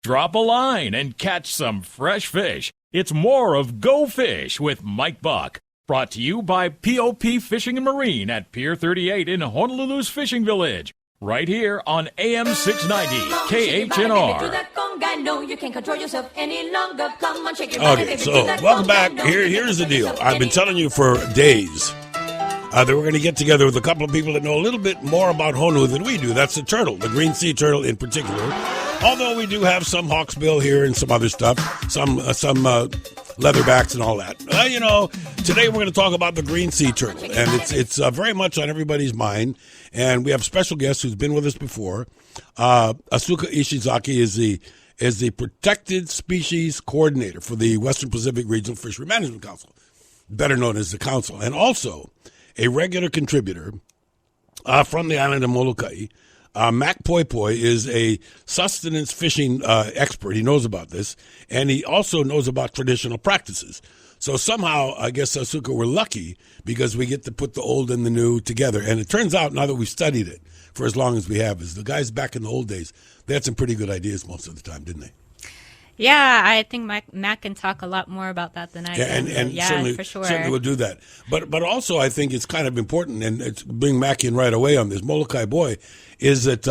drop a line and catch some fresh fish. It's more of Go Fish with Mike Buck. Brought to you by PoePoe Fishing and Marine at Pier 38 in Honolulu's Fishing Village. Right here on AM 690 KHNR. Okay, so welcome back. Here's the deal. I've been telling you for days that we're going to get together with a couple of people that know a little bit more about honu than we do. That's the turtle, the green sea turtle in particular. Although we do have some hawksbill here and some other stuff, some leatherbacks and all that. Today we're going to talk about the green sea turtle, and it's very much on everybody's mind. And we have a special guest who's been with us before. Asuka Ishizaki is the Protected Species Coordinator for the Western Pacific Regional Fishery Management Council, better known as the Council, and also a regular contributor from the island of Molokai. Mac PoePoe is a sustenance fishing expert. He knows about this, and he also knows about traditional practices. So somehow, I guess, Asuka, we're lucky because we get to put the old and the new together. And it turns out, now that we've studied it for as long as we have, is the guys back in the old days, they had some pretty good ideas most of the time, didn't they? Yeah, I think Mac can talk a lot more about that than I can. And yeah, certainly, for sure. certainly we'll do that. But also, I think it's kind of important, and it's bring Mac in right away on this, Molokai boy, is that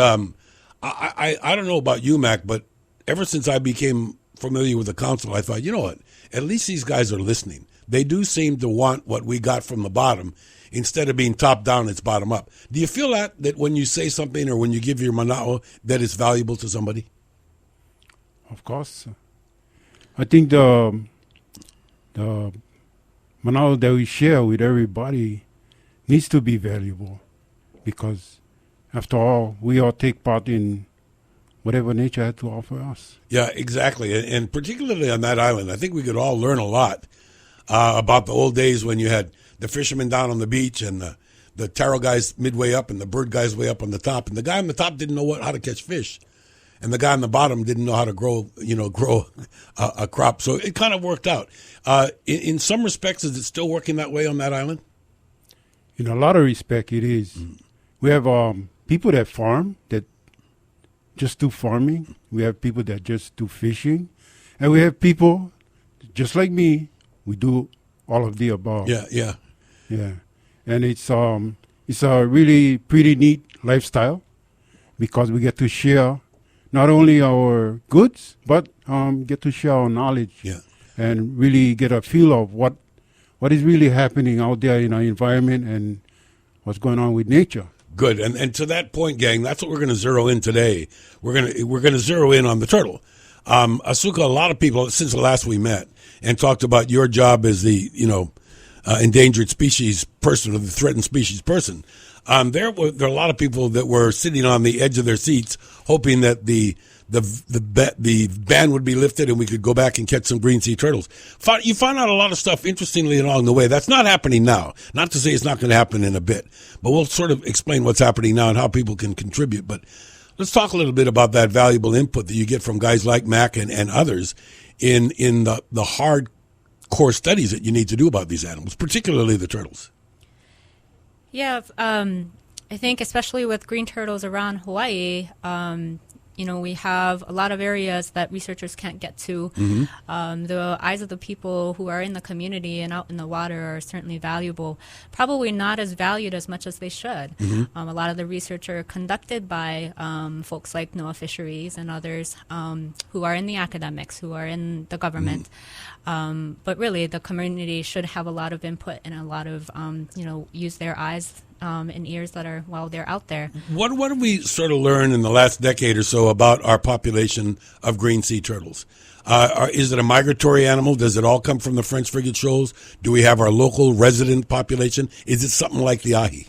I don't know about you, Mac, but ever since I became familiar with the council, I thought, you know what, at least these guys are listening. They do seem to want what we got from the bottom. Instead of being top down, it's bottom up. Do you feel that when you say something or when you give your manao, that it's valuable to somebody? Of course. I think the manao that we share with everybody needs to be valuable because, after all, we all take part in whatever nature had to offer us. Yeah, exactly. And particularly on that island, I think we could all learn a lot about the old days when you had the fishermen down on the beach and the taro guys midway up and the bird guys way up on the top. And the guy on the top didn't know how to catch fish. And the guy on the bottom didn't know how to grow a crop. So it kind of worked out. In some respects, is it still working that way on that island? In a lot of respect, it is. We have people that farm, that just do farming. We have people that just do fishing. And we have people, just like me, we do all of the above. Yeah. And it's a really pretty neat lifestyle because we get to share not only our goods, but get to share our knowledge and really get a feel of what is really happening out there in our environment and what's going on with nature. Good. And to that point, gang, that's what we're going to zero in today. We're going to zero in on the turtle. Asuka, a lot of people, since the last we met, and talked about your job as the, endangered species person or the threatened species person. There are a lot of people that were sitting on the edge of their seats hoping that the ban would be lifted and we could go back and catch some green sea turtles. You found out a lot of stuff interestingly along the way. That's not happening now. Not to say it's not going to happen in a bit, but we'll sort of explain what's happening now and how people can contribute. But let's talk a little bit about that valuable input that you get from guys like Mac and others in the hardcore studies that you need to do about these animals, particularly the turtles. Yeah, I think especially with green turtles around Hawaii, we have a lot of areas that researchers can't get to. The eyes of the people who are in the community and out in the water are certainly valuable, probably not as valued as much as they should. A lot of the research are conducted by folks like NOAA Fisheries and others who are in the academics, who are in the government. But really, the community should have a lot of input and a lot of, use their eyes and ears while they're out there. What have we sort of learned in the last decade or so about our population of green sea turtles? Is it a migratory animal? Does it all come from the French frigate shoals? Do we have our local resident population? Is it something like the ahi?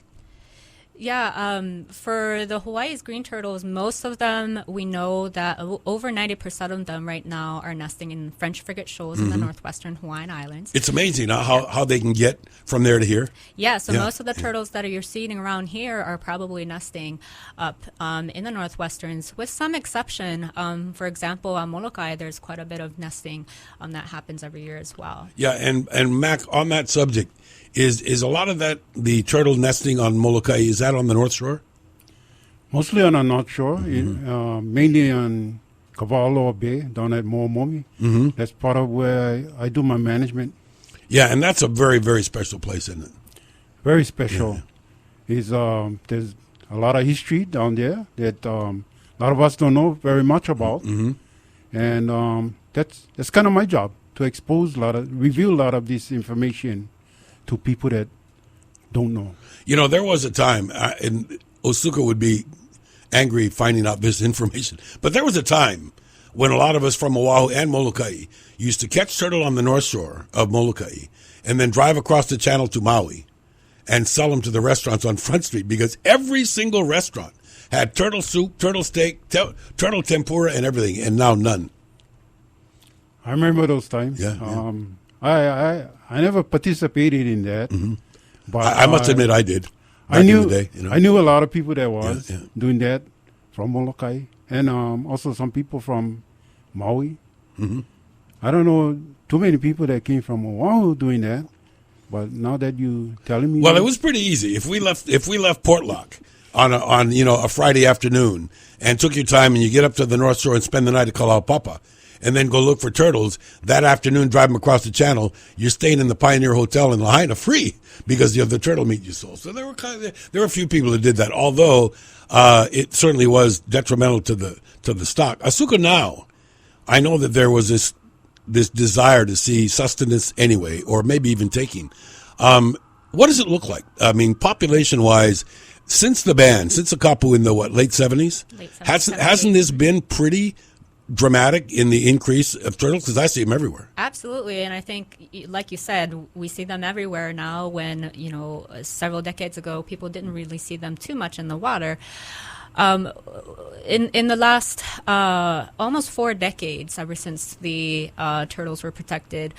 Yeah, for the Hawaii's green turtles, most of them, we know that over 90% of them right now are nesting in French frigate shoals in the northwestern Hawaiian Islands. It's amazing how they can get from there to here. Yeah, so most of the turtles that you're seeing around here are probably nesting up in the northwesterns, with some exception. For example, on Molokai, there's quite a bit of nesting that happens every year as well. Yeah, and Mac, on that subject, is a lot of that, the turtle nesting on Molokai, is that on the North Shore? Mostly on the North Shore, mainly on Cavallo Bay down at Momomi. Mm-hmm. That's part of where I do my management. Yeah, and that's a very, very special place, isn't it? Very special. Yeah. There's a lot of history down there that a lot of us don't know very much about. Mm-hmm. And that's kind of my job, to reveal a lot of this information to people that don't know. You know, there was a time, and Asuka would be angry finding out this information, but there was a time when a lot of us from Oahu and Molokai used to catch turtle on the north shore of Molokai and then drive across the channel to Maui and sell them to the restaurants on Front Street, because every single restaurant had turtle soup, turtle steak, turtle tempura, and everything, and now none. I remember those times. Yeah. I never participated in that. Mm-hmm. But I must admit I did. I knew in the day, you know? I knew a lot of people that was doing that from Molokai, and also some people from Maui. Mm-hmm. I don't know too many people that came from Oahu doing that. But now that you telling me, well, it was pretty easy. If we left Port Lock on a Friday afternoon and took your time and you get up to the North Shore and spend the night at Kalaupapa and then go look for turtles, that afternoon drive them across the channel, you're staying in the Pioneer Hotel in Lahaina free because of the turtle meat you sold. So there were a few people that did that, although it certainly was detrimental to the stock. Asuka, now I know that there was this desire to see sustenance anyway, or maybe even taking. What does it look like? I mean, population-wise, since the ban, since the kapu in the late 70s? Late 70s. Hasn't this been pretty dramatic in the increase of turtles? Because I see them everywhere. Absolutely, and I think, like you said, we see them everywhere now when, several decades ago, people didn't really see them too much in the water. In the last almost 4 decades, ever since the turtles were protected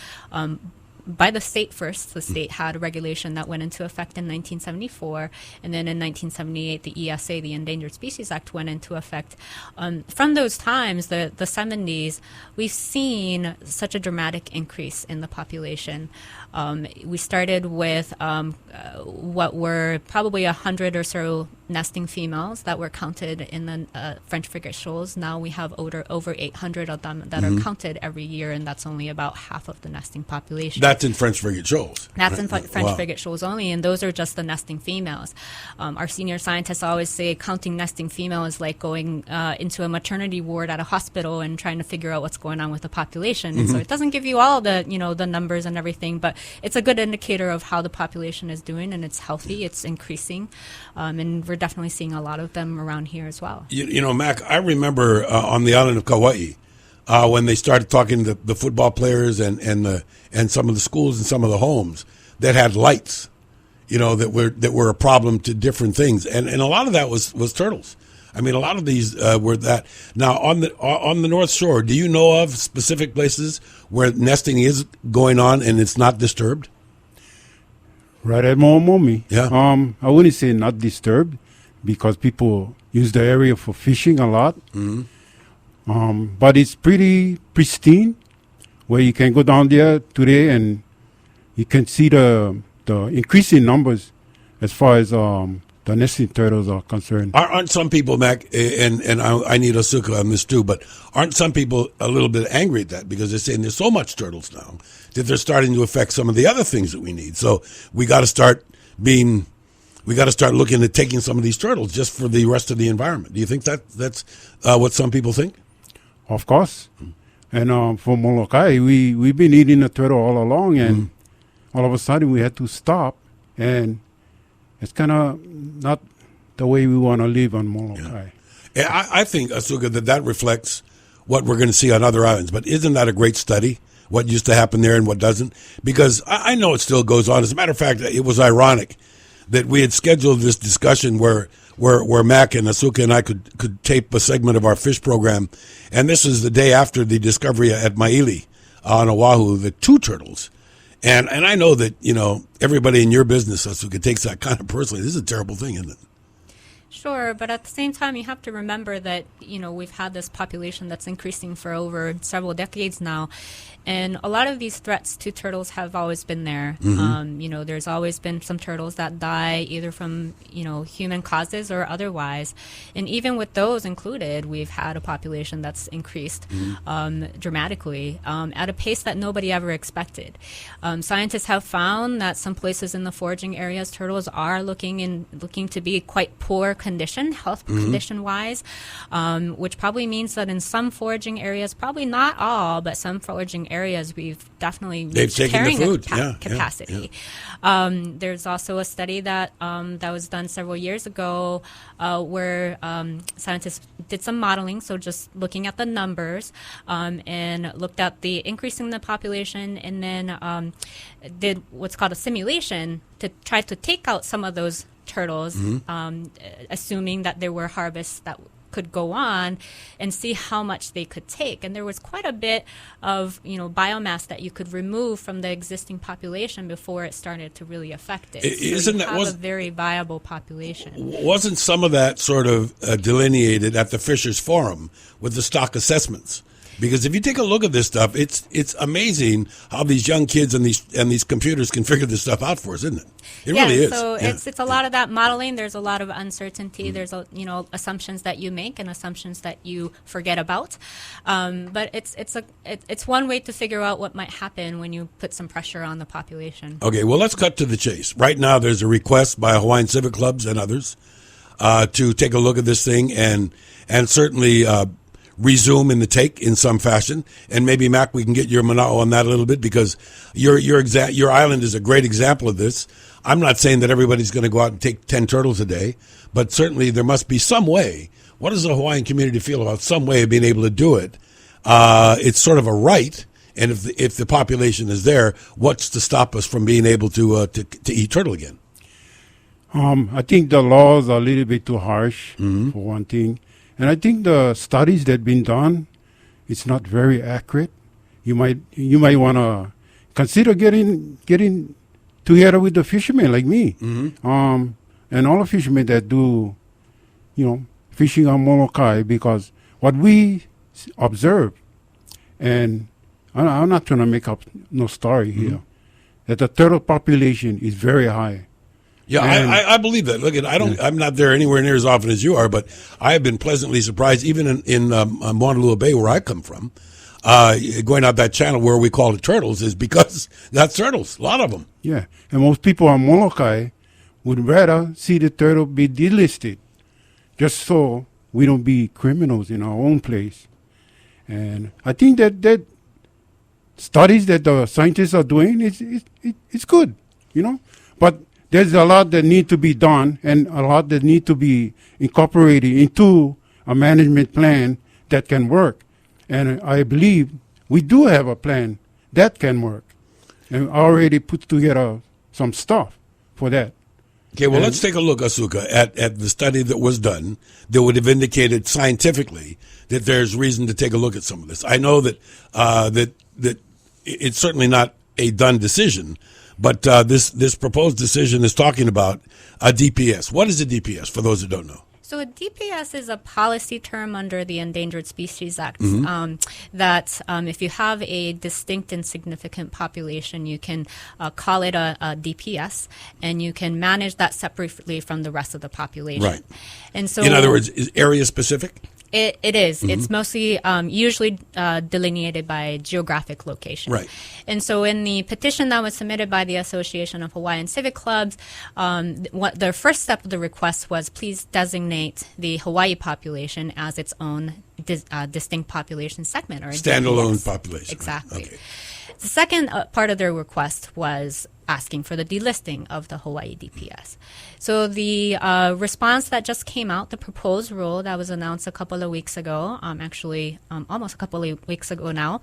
by the state first, the state had a regulation that went into effect in 1974, and then in 1978, the ESA, the Endangered Species Act, went into effect. From those times, the 70s, we've seen such a dramatic increase in the population. We started with what were probably 100 or so nesting females that were counted in the French frigate shoals. Now we have over 800 of them that are counted every year, and that's only about half of the nesting population. That's in French frigate shoals. That's in French frigate shoals only, and those are just the nesting females. Our senior scientists always say counting nesting female is like going into a maternity ward at a hospital and trying to figure out what's going on with the population. And so it doesn't give you all the the numbers and everything, but it's a good indicator of how the population is doing, and it's healthy, it's increasing, and we're definitely seeing a lot of them around here as well. Mac, I remember on the island of Kauai when they started talking to the football players and some of the schools and some of the homes that had lights, that were a problem to different things, and a lot of that was turtles. I mean, a lot of these were that. Now, on the North Shore, do you know of specific places where nesting is going on and it's not disturbed? Right at Momomi. Yeah. I wouldn't say not disturbed because people use the area for fishing a lot. Mm-hmm. But it's pretty pristine, where you can go down there today and you can see the increasing numbers as far as the nesting turtles are concerned. Aren't some people, Mac, and I need Asuka on this too, but aren't some people a little bit angry at that because they're saying there's so much turtles now that they're starting to affect some of the other things that we need. So we got to start looking at taking some of these turtles just for the rest of the environment. Do you think that's what some people think? Of course. And for Molokai, we've been eating the turtle all along, and all of a sudden we had to stop, and it's kind of not the way we want to live on Molokai. Yeah. I think, Asuka, that reflects what we're going to see on other islands. But isn't that a great study, what used to happen there and what doesn't? Because I know it still goes on. As a matter of fact, it was ironic that we had scheduled this discussion where Mac and Asuka and I could tape a segment of our fish program. And this is the day after the discovery at Maili on Oahu, the 2 turtles. And I know that, everybody in your business, Asuka, takes that kind of personally. This is a terrible thing, isn't it? Sure, but at the same time, you have to remember that, we've had this population that's increasing for over several decades now. And a lot of these threats to turtles have always been there. There's always been some turtles that die either from, human causes or otherwise. And even with those included, we've had a population that's increased dramatically at a pace that nobody ever expected. Scientists have found that some places in the foraging areas, turtles are looking to be quite poor condition, health condition-wise, which probably means that in some foraging areas, probably not all, but some foraging areas, we've definitely reached carrying the food. capacity. There's also a study that was done several years ago where scientists did some modeling, so just looking at the numbers and looked at the increase in the population, and then did what's called a simulation to try to take out some of those turtles, assuming that there were harvests that could go on, and see how much they could take. And there was quite a bit of biomass that you could remove from the existing population before it started to really affect it. A very viable population. Wasn't some of that sort of delineated at the Fishers Forum with the stock assessments? Because if you take a look at this stuff, it's amazing how these young kids and these computers can figure this stuff out for us, isn't it? It really is. So it's a lot of that modeling. There's a lot of uncertainty. There's assumptions that you make and assumptions that you forget about. But it's one way to figure out what might happen when you put some pressure on the population. Okay, well, let's cut to the chase. Right now, there's a request by Hawaiian Civic Clubs and others to take a look at this thing and certainly resume in the take in some fashion. And maybe, Mac, we can get your manao on that a little bit, because your island is a great example of this. I'm not saying that everybody's going to go out and take 10 turtles a day, but certainly there must be some way. What does the Hawaiian community feel about some way of being able to do it? It's sort of a right, and if the population is there, what's to stop us from being able to eat turtle again? I think the laws are a little bit too harsh, for one thing. And I think the studies that have been done, it's not very accurate. You might want to consider getting together with the fishermen like me, and all the fishermen that do, fishing on Molokai, because what we observe, and I'm not trying to make up no story here, that the turtle population is very high. Yeah, I believe that. Look, I'm not there anywhere near as often as you are, but I have been pleasantly surprised, even in Maunalua Bay, where I come from, going out that channel where we call it turtles, is because that's turtles, a lot of them. Yeah, and most people on Molokai would rather see the turtle be delisted, just so we don't be criminals in our own place. And I think that studies that the scientists are doing, it's good, but there's a lot that need to be done and a lot that need to be incorporated into a management plan that can work. And I believe we do have a plan that can work. And I already put together some stuff for that. Okay, well, let's take a look, Asuka, at the study that was done that would have indicated scientifically that there's reason to take a look at some of this. I know that that it's certainly not a done decision, but this proposed decision is talking about a DPS. What is a DPS, for those who don't know? So a DPS is a policy term under the Endangered Species Act that if you have a distinct and significant population, you can call it a DPS, and you can manage that separately from the rest of the population. Right. And so, in other words, is area specific? It is. It's mostly usually delineated by geographic location. Right. And so in the petition that was submitted by the Association of Hawaiian Civic Clubs, the first step of the request was please designate the Hawaii population as its own distinct population segment, or standalone DPS. Population. Exactly. Okay. The second part of their request was asking for the delisting of the Hawaii DPS. So the response that just came out, the proposed rule that was announced a couple of weeks ago, almost a couple of weeks ago now,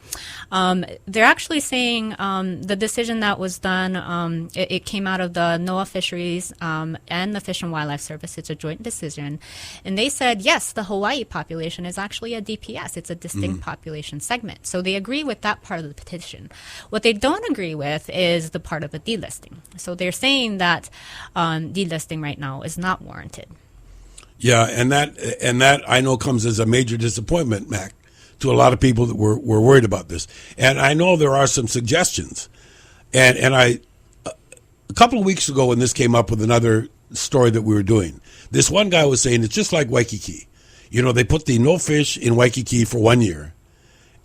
they're actually saying the decision that was done, it came out of the NOAA Fisheries and the Fish and Wildlife Service. It's a joint decision. And they said, yes, the Hawaii population is actually a DPS. It's a distinct population segment. So they agree with that part of the petition. What they don't agree with is the part of the delisting. So they're saying that delisting right now is not warranted. Yeah, and that I know comes as a major disappointment, Mac, to a lot of people that were worried about this. And I know there are some suggestions. And a couple of weeks ago when this came up with another story that we were doing, this one guy was saying it's just like Waikiki. You know, they put the no fish in Waikiki for 1 year.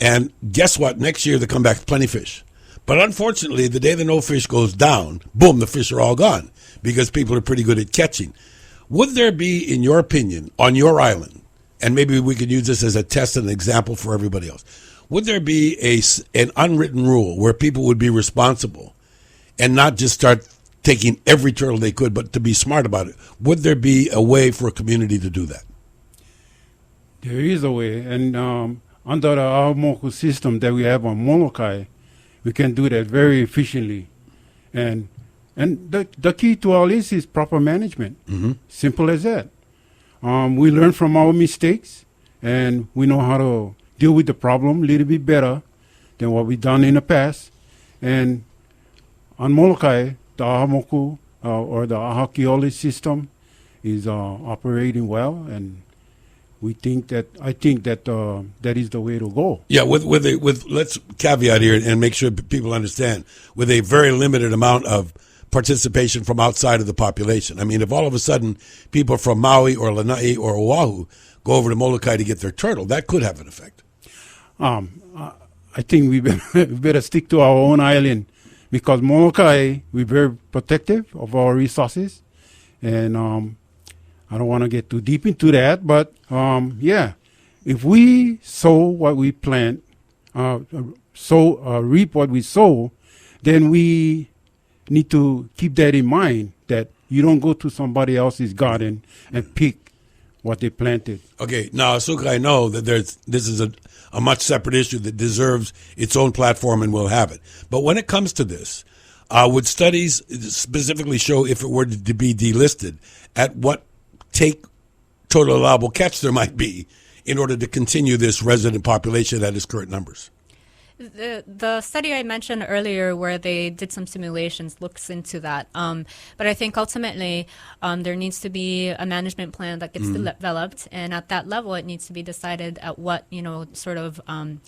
And guess what? Next year they come back with plenty of fish. But unfortunately, the day the no fish goes down, boom, the fish are all gone because people are pretty good at catching. Would there be, in your opinion, on your island, and maybe we could use this as a test and an example for everybody else, would there be an unwritten rule where people would be responsible and not just start taking every turtle they could, but to be smart about it? Would there be a way for a community to do that? There is a way, and under the Ahamoku system that we have on Molokai, we can do that very efficiently. And the key to all this is proper management. Simple as that. We learn from our mistakes, and we know how to deal with the problem a little bit better than what we've done in the past. And on Molokai, the Ahamoku or the Ahakiole system is operating well, and I think that that is the way to go. Yeah, with let's caveat here and make sure people understand, with a very limited amount of participation from outside of the population. I mean, if all of a sudden people from Maui or Lanai or Oahu go over to Molokai to get their turtle, that could have an effect. I think we better stick to our own island, because Molokai, we're very protective of our resources, and I don't want to get too deep into that, but yeah, if we sow what we plant, reap what we sow, then we need to keep that in mind, that you don't go to somebody else's garden and pick what they planted. Okay, now, Asuka, I know that this is a much separate issue that deserves its own platform, and we'll have it. But when it comes to this, would studies specifically show, if it were to be delisted, at what total allowable catch there might be in order to continue this resident population at its current numbers? The study I mentioned earlier, where they did some simulations, looks into that. But I think ultimately there needs to be a management plan that gets developed, and at that level, it needs to be decided at what sort of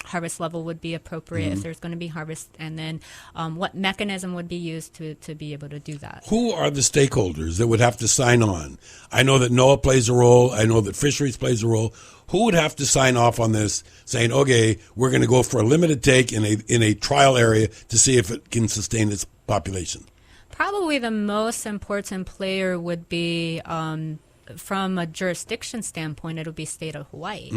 harvest level would be appropriate if there's going to be harvest, and then what mechanism would be used to be able to do that. Who are the stakeholders that would have to sign on? I know that NOAA plays a role. I know that fisheries plays a role. Who would have to sign off on this, saying, okay, we're going to go for a limited take in a trial area to see if it can sustain its population? Probably the most important player would be, from a jurisdiction standpoint, it would be state of Hawaii,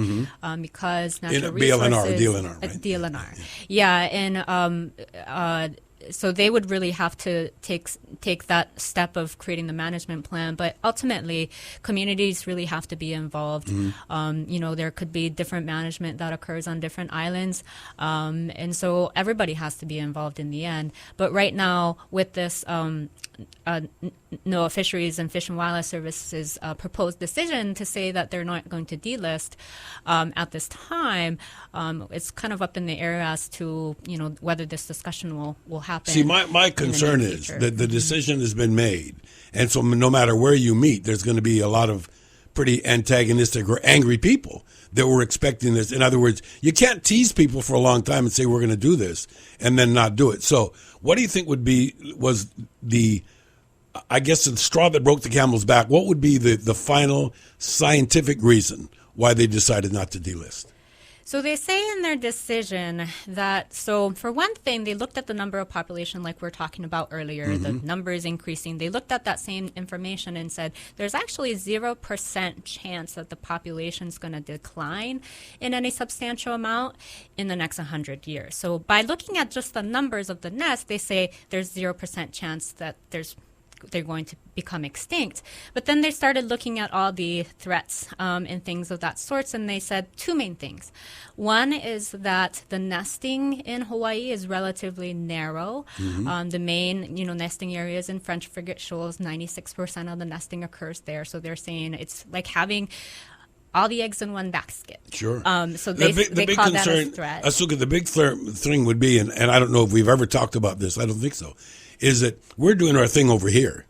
because natural resources... DLNR, right? DLNR. Yeah, and... so they would really have to take that step of creating the management plan, but ultimately communities really have to be involved. There could be different management that occurs on different islands, and so everybody has to be involved in the end. But right now, with this NOAA Fisheries and Fish and Wildlife Services proposed decision to say that they're not going to delist at this time, it's kind of up in the air as to whether this discussion will happen. See, my concern is that the decision has been made, and so no matter where you meet, there's going to be a lot of pretty antagonistic or angry people that were expecting this. In other words, you can't tease people for a long time and say we're going to do this and then not do it. So what do you think was the straw that broke the camel's back? What would be the final scientific reason why they decided not to delist? So they say in their decision that, so for one thing, they looked at the number of population like we were talking about earlier. The number is increasing. They looked at that same information and said there's actually 0% chance that the population is going to decline in any substantial amount in the next 100 years. So by looking at just the numbers of the nest, they say there's 0% chance that they're going to become extinct. But then they started looking at all the threats and things of that sort, and they said two main things. One is that the nesting in Hawaii is relatively narrow. The main, nesting areas in French Frigate Shoals, 96% of the nesting occurs there. So they're saying it's like having all the eggs in one basket. Sure. So they call that a threat. Asuka, the big thing would be, and I don't know if we've ever talked about this, I don't think so, is that we're doing our thing over here.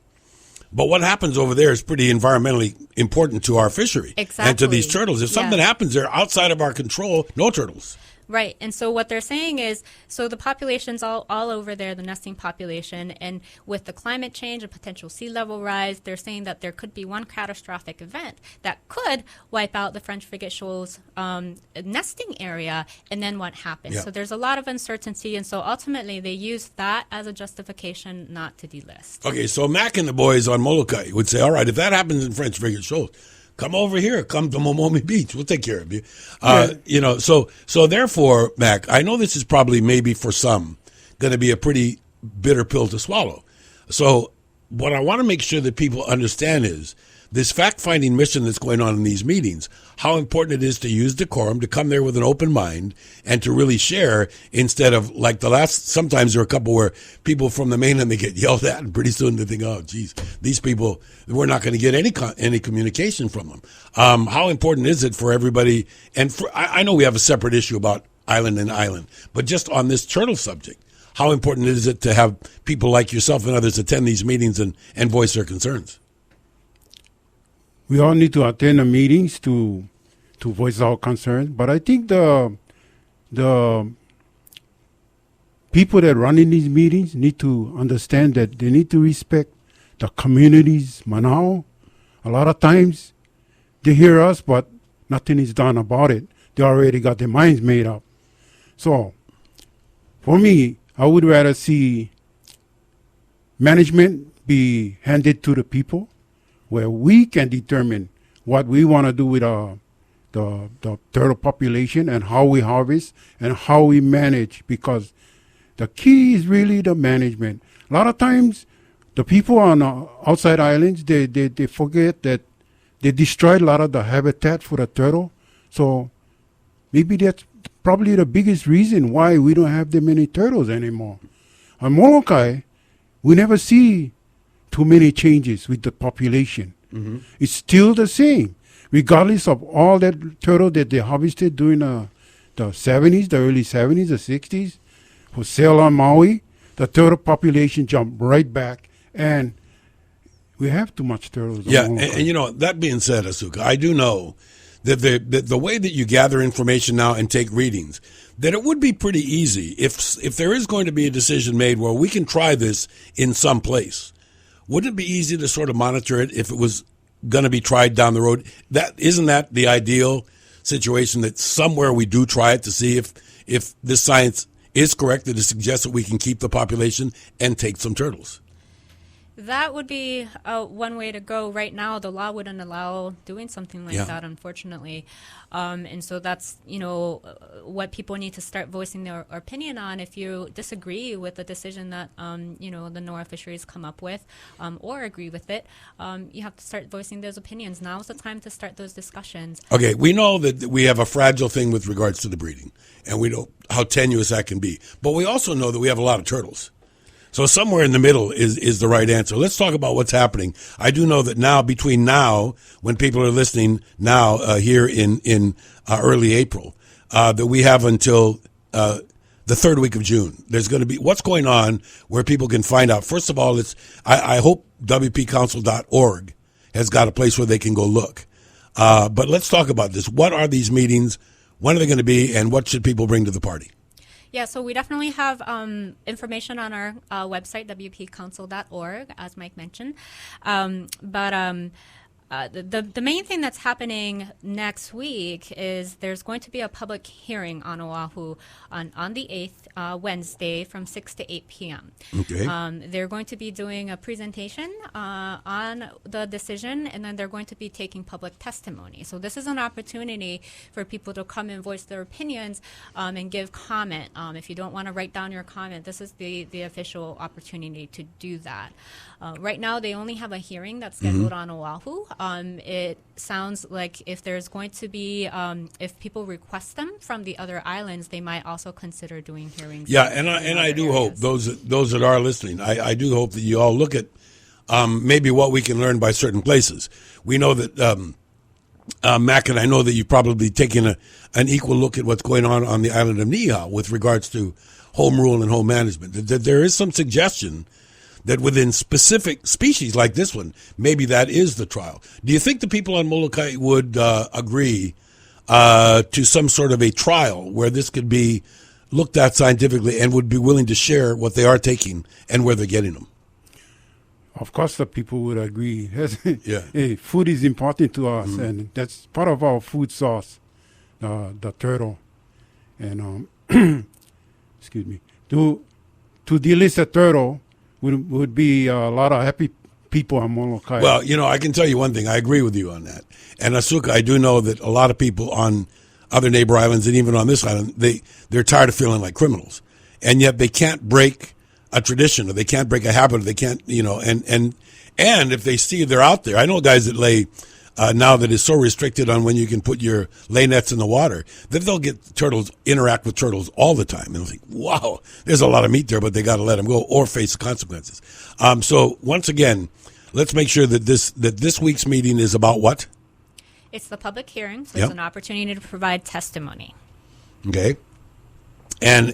But what happens over there is pretty environmentally important to our fishery and to these turtles. If something happens there outside of our control, no turtles. Right. And so what they're saying is, so the population's all over there, the nesting population, and with the climate change and potential sea level rise, they're saying that there could be one catastrophic event that could wipe out the French frigate shoal's nesting area, and then what happens? Yeah. So there's a lot of uncertainty, and so ultimately they use that as a justification not to delist. Okay, so Mac and the boys on Molokai would say, all right, if that happens in French frigate shoals, come over here. Come to Momomi Beach. We'll take care of you. You know, so therefore, Mac, I know this is probably maybe for some going to be a pretty bitter pill to swallow. So what I want to make sure that people understand is this fact-finding mission that's going on in these meetings, how important it is to use decorum, to come there with an open mind, and to really share instead of like sometimes there are a couple where people from the mainland, they get yelled at, and pretty soon they think, oh, geez, these people, we're not going to get any communication from them. How important is it for everybody? And I know we have a separate issue about island and island, but just on this turtle subject, how important is it to have people like yourself and others attend these meetings and voice their concerns? We all need to attend the meetings to voice our concerns, but I think the people that run in these meetings need to understand that they need to respect the community's manao. A lot of times they hear us, but nothing is done about it. They already got their minds made up. So for me, I would rather see management be handed to the people, where we can determine what we want to do with the turtle population and how we harvest and how we manage, because the key is really the management. A lot of times, the people on outside islands, they forget that they destroyed a lot of the habitat for the turtle. So maybe that's probably the biggest reason why we don't have that many turtles anymore. On Molokai, we never see too many changes with the population. Mm-hmm. It's still the same, regardless of all that turtle that they harvested during the 70s, the early 70s, the 60s. For sale on Maui, the turtle population jumped right back, and we have too much turtles. Yeah, and you know, that being said, Asuka, I do know that the way that you gather information now and take readings, that it would be pretty easy if there is going to be a decision made where we can try this in some place. Wouldn't it be easy to sort of monitor it if it was going to be tried down the road? Isn't that the ideal situation, that somewhere we do try it to see if this science is correct, that it suggests that we can keep the population and take some turtles? That would be one way to go. Right now, the law wouldn't allow doing something like that, unfortunately. And so that's, what people need to start voicing their opinion on. If you disagree with the decision that, the NOAA fisheries come up with, or agree with it, you have to start voicing those opinions. Now's the time to start those discussions. Okay, we know that we have a fragile thing with regards to the breeding, and we know how tenuous that can be. But we also know that we have a lot of turtles. So somewhere in the middle is the right answer. Let's talk about what's happening. I do know that now, between now, when people are listening now here in early April, that we have until the third week of June. There's going to be what's going on where people can find out. First of all, I hope WPCouncil.org has got a place where they can go look. But let's talk about this. What are these meetings? When are they going to be? And what should people bring to the party? Yeah, so we definitely have information on our website, WPCouncil.org, as Mike mentioned. The main thing that's happening next week is there's going to be a public hearing on Oahu on the 8th, Wednesday, from 6 to 8 p.m. Okay. They're going to be doing a presentation on the decision, and then they're going to be taking public testimony. So this is an opportunity for people to come and voice their opinions and give comment. If you don't want to write down your comment, this is the official opportunity to do that. Right now, they only have a hearing that's scheduled on Oahu. It sounds like if there's going to be, if people request them from the other islands, they might also consider doing hearings. Yeah, and I do hope those that are listening, I do hope that you all look at maybe what we can learn by certain places. We know that Mac, and I know that you've probably taken an equal look at what's going on the island of Niihau with regards to home rule and home management. That there is some suggestion that within specific species like this one, maybe that is the trial. Do you think the people on Molokai would agree to some sort of a trial where this could be looked at scientifically and would be willing to share what they are taking and where they're getting them? Of course, the people would agree. Yeah. Hey, food is important to us, and that's part of our food source, the turtle. And excuse me, to delist a turtle would be a lot of happy people on Molokai. Well, I can tell you one thing. I agree with you on that. And Asuka, I do know that a lot of people on other neighbor islands and even on this island, they're tired of feeling like criminals, and yet they can't break a tradition, or they can't break a habit, or they can't, and if they see they're out there. I know guys that lay now that is so restricted on when you can put your lay nets in the water that they'll get interact with turtles all the time, and they'll think, wow, there's a lot of meat there, but they got to let them go or face the consequences. So once again, let's make sure that this week's meeting is about what? It's the public hearing, so it's an opportunity to provide testimony. Okay. And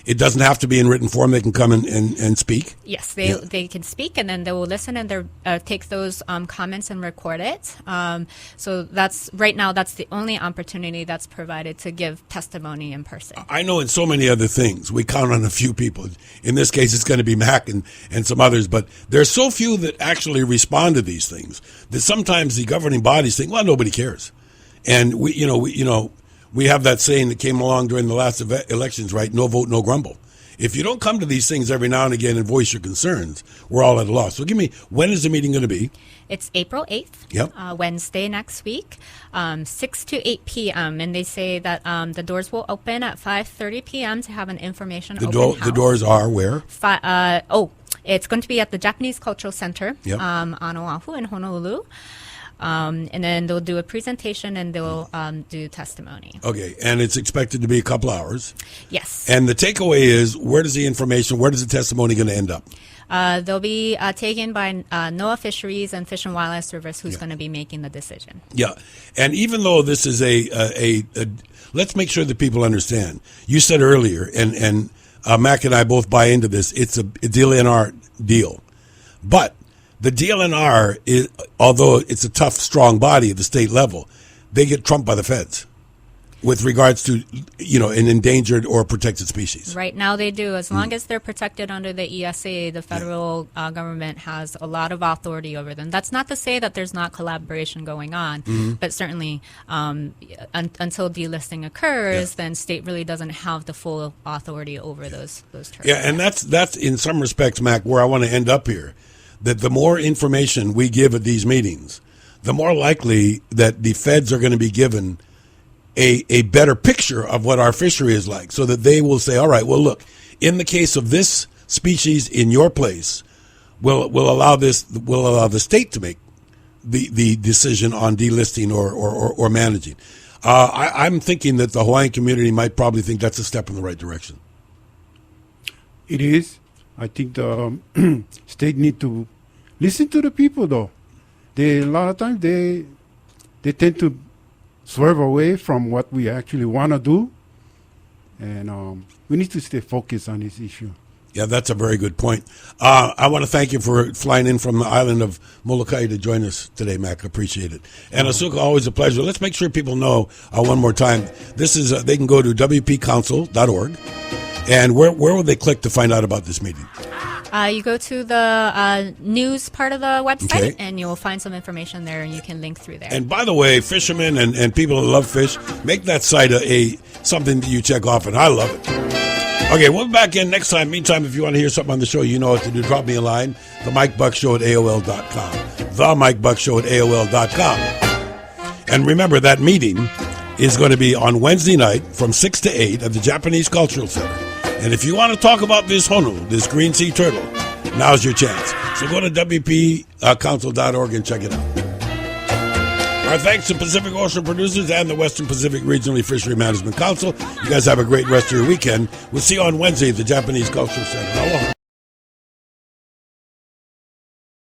it doesn't have to be in written form. They can come and speak. Yes, they can speak, and then they will listen and take those comments and record it. So that's the only opportunity that's provided to give testimony in person. I know in so many other things we count on a few people. In this case, it's going to be Mac and some others, but there's so few that actually respond to these things that sometimes the governing bodies think, well, nobody cares, and we have that saying that came along during the last elections, right? No vote, no grumble. If you don't come to these things every now and again and voice your concerns, we're all at a loss. So when is the meeting going to be? It's April 8th, Wednesday next week, 6 to 8 p.m. And they say that the doors will open at 5:30 p.m. to have an information open house. The doors are where? It's going to be at the Japanese Cultural Center on Oahu in Honolulu. And then they'll do a presentation and they'll do testimony. Okay, and it's expected to be a couple hours. Yes. And the takeaway is, where does the testimony going to end up? They'll be taken by NOAA Fisheries and Fish and Wildlife Service, who's going to be making the decision. Yeah, and even though this is a let's make sure that people understand. You said earlier, and Mac and I both buy into this, it's a DLNR deal. But the DLNR, although it's a tough, strong body at the state level, they get trumped by the feds with regards to, an endangered or protected species. Right now they do. As long as they're protected under the ESA, the federal government has a lot of authority over them. That's not to say that there's not collaboration going on, but certainly until delisting occurs, then state really doesn't have the full authority over those turtles. Yeah, and that's in some respects, Mac, where I want to end up here. That the more information we give at these meetings, the more likely that the feds are going to be given a better picture of what our fishery is like, so that they will say, all right, well, look, in the case of this species in your place, we'll allow the state to make the decision on delisting or managing. I'm thinking that the Hawaiian community might probably think that's a step in the right direction. It is. I think the state need to listen to the people, though. A lot of times they tend to swerve away from what we actually want to do, and we need to stay focused on this issue. Yeah, that's a very good point. I want to thank you for flying in from the island of Molokai to join us today, Mac. Appreciate it. And Asuka, always a pleasure. Let's make sure people know one more time. This is they can go to WPCouncil.org. And where will they click to find out about this meeting? You go to the news part of the website, and you'll find some information there, and you can link through there. And by the way, fishermen and people who love fish, make that site something that you check off, and I love it. Okay, we'll be back in next time. Meantime, if you want to hear something on the show, you know what to do. Drop me a line, the Mike Buck Show at AOL.com. The Mike Buck Show at AOL.com. And remember, that meeting is going to be on Wednesday night from 6 to 8 at the Japanese Cultural Center. And if you want to talk about this honu, this green sea turtle, now's your chance. So go to WPCouncil.org and check it out. Our thanks to Pacific Ocean Producers and the Western Pacific Regional Fishery Management Council. You guys have a great rest of your weekend. We'll see you on Wednesday at the Japanese Cultural Center. Aloha.